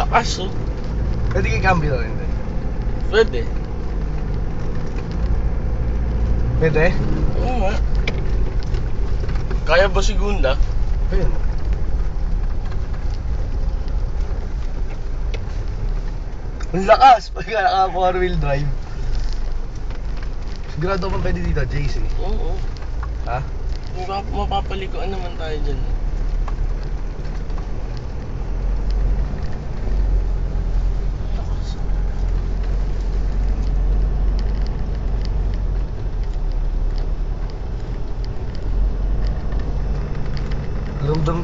lakas oh. Pwede kay cambio rin. Pwede. Pwede? Oo nga. Kaya ba segunda? Ayun. Ang lakas! Pagka naka 4-wheel drive. Sigurado pa pwede dito, JC. Oo. Ha? Mapapalikuan naman tayo dyan. Lakas.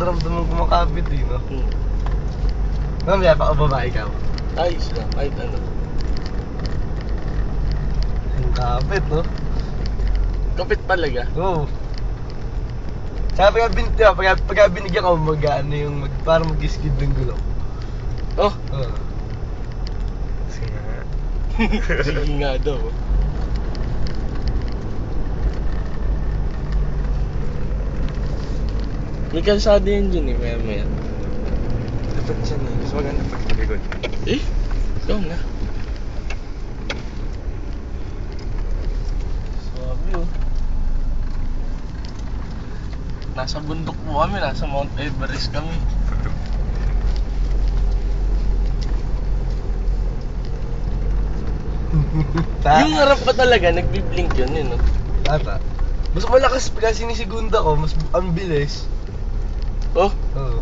Ramdam mong kumakapit eh, no? Mamaya, pakababa ikaw. Ayos lang, kahit ano. Ang kapit, no? Kapit talaga. Oo. Saka pagka binigyan ko, mag-ano yung, parang mag-skid ng gulong. Oh, Oo. Sige nga. sige nga daw. May kalsada yun dyan eh, maya. Dapat siya na. Mas maganda pag likod. Eh, ikaw na. Sabi oh. Nasa bundok po kami, nasa Mount Everest kami. Yung harap pa talaga, nagbi-blink yun, no? Tata. Mas malakas pagka sinisigunda ko, mas ang bilis. Oh, Oo.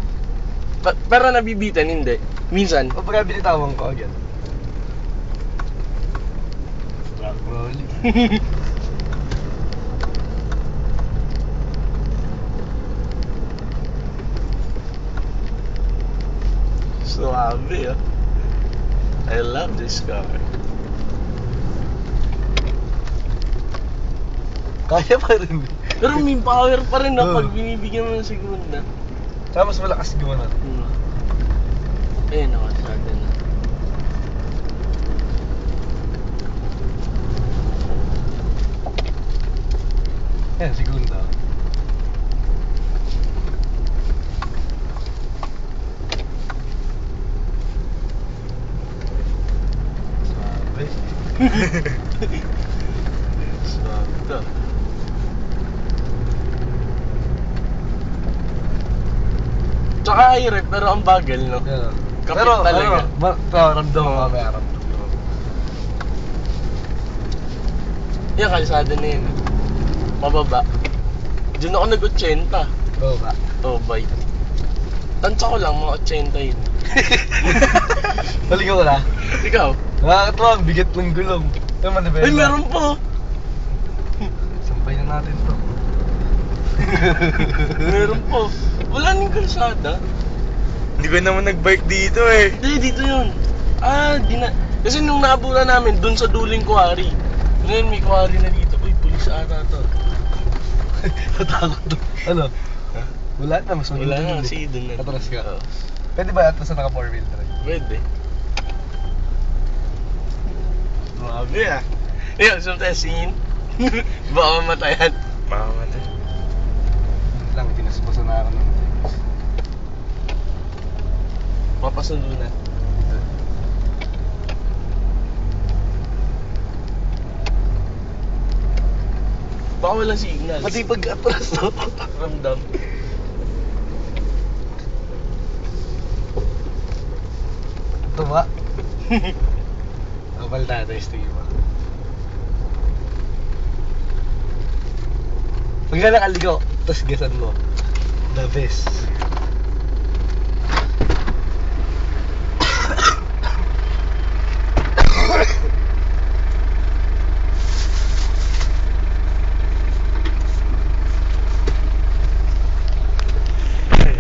pero nabibitan, hindi. Minsan. O pagka binitawan ko agad. Rock rolling. Suave, oh. I love this car. Kaya pa rin. Pero may power pa rin, no, Oo. pag binibigyan mo ng segunda. Saka mas malakas gumanon. Ayun, nakasada na. Yan, segunda. Sabi. Suave to. Tsaka high-rep, pero ang bagal, no? Yeah. Kapit Pero talaga. ramdam ko mamaya, ramdam ko. Yan, kalsada na yun. Mababa. Diyan ako nag-80. Oo ba? Oh, bye. Tansya ko lang, mga 80 yun. Balikan ko na. Ikaw? Nakakatawa, ang bigat ng gulong. Tama na ba? Ay, meron pa! Sampay na natin to. Meron pa. Wala nang kalsada. Hindi ko naman nag-bike dito eh. Hindi, dito yun. Kasi nung nabura namin, dun sa duling quarry. Ngayon may quarry na dito. Uy, pulis ata to. Natakot to. Ano? Wala na, mas Wala maganda na, dun kasi dun na. Atras ka. Oo. Pwede ba atras na naka 4-wheel drive? Pwede. Grabe ah. Ayun, sumtestingin. Baka mamatayan. Makamatay. Lang, tinaspasan na ako ng Papasundo na. Baka walang signal. Pati pag-atras to. Ramdam. Ito ba? Kapal tayo, stige ba? Pagka nakaligo, tapos gasan mo. The best.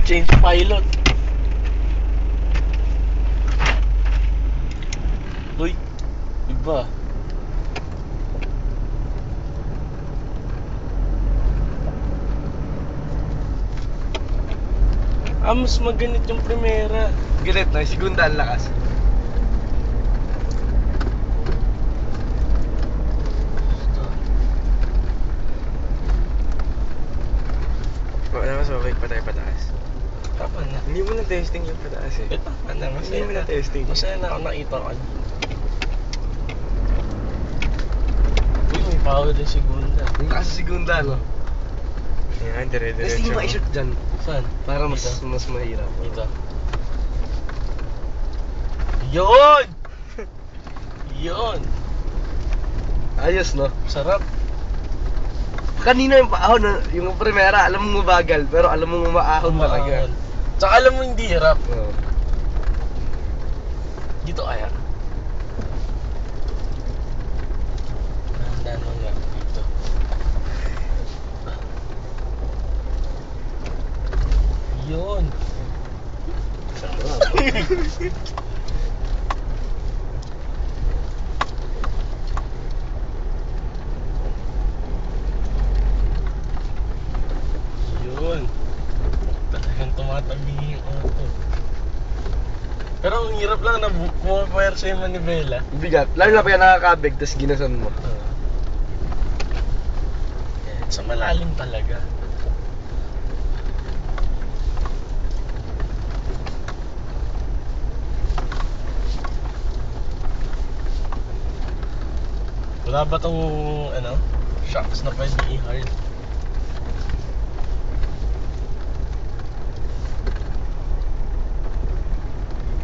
Change pilot. Uy, iba. Mas maganit yung primera. Galit na, segunda ang lakas. Wala naman sa bike pa tayo pataas. Tama na. Hindi mo na testing yung pataas eh. Tama na. Hindi mo na testing. Masaya na ako nakita ko. Uy, may power din si Gunda. Yung nasa segunda, no? Yan, dire-diretso. Testing mo i-shoot dyan. Saan? Para mas Dito. mas mahirap. Dito. Yun! Yun! Ayos, no? Sarap. Kanina yung paahon, yung primera, alam mo mabagal, pero alam mo maahon talaga. Tsaka alam mo hindi hirap. Oo. Dito kaya. Dahan mo nga. Dito. Yun. Yun. Talagang tumatabi yung auto. Pero ang hirap lang na pumapuwersa yung manibela. Bigat. Lalo na pag nakakabig, tapos ginasan mo. Sa malalim talaga. Wala ba tong ano, shocks na pwede i-hard?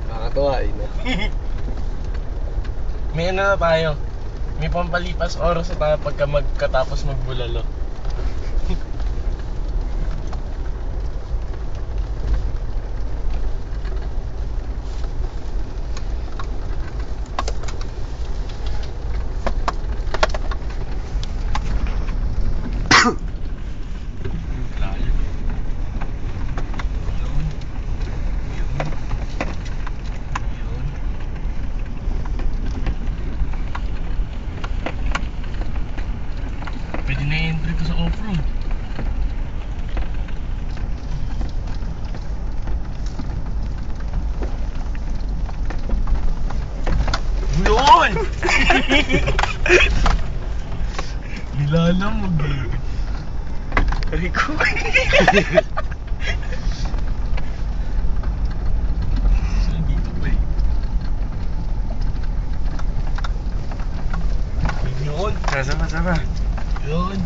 Nakakatawa eh, no? May ano na tayo. May pampalipas oras na tayo pagka magkatapos magbulalo. Pwede na i-entry ko sa off-road. Yun! Nilalamog eh. Rico. Saan dito ba eh? Yun! Sama. Yun!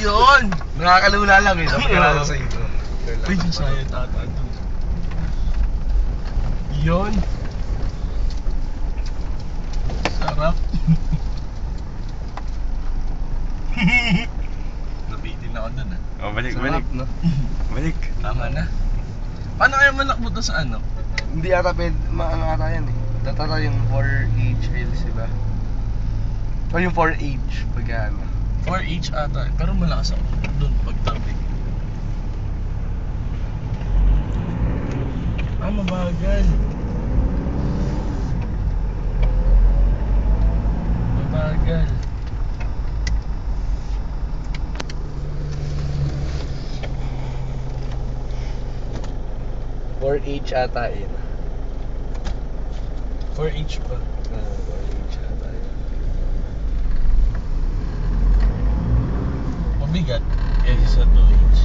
Yun! Nakakalula lang eh, dapat kalala sa intro. Uy, sasaya tata doon. Yun! Sarap! Nabitin ako dun ah. Oh, balik. No? Balik. Tama na. Paano kaya manakbo to sa ano? Hindi ata maano ata yan eh. Tatata yung 4H wheels, diba? O yung 4H, pag ano. 4H ata eh. Pero malakas ako dun pagtabi. Mabagal. Mabagal. Or H ata yun. 4H pa. 4H ata yun. Mabigat. Kaysa sa 2H.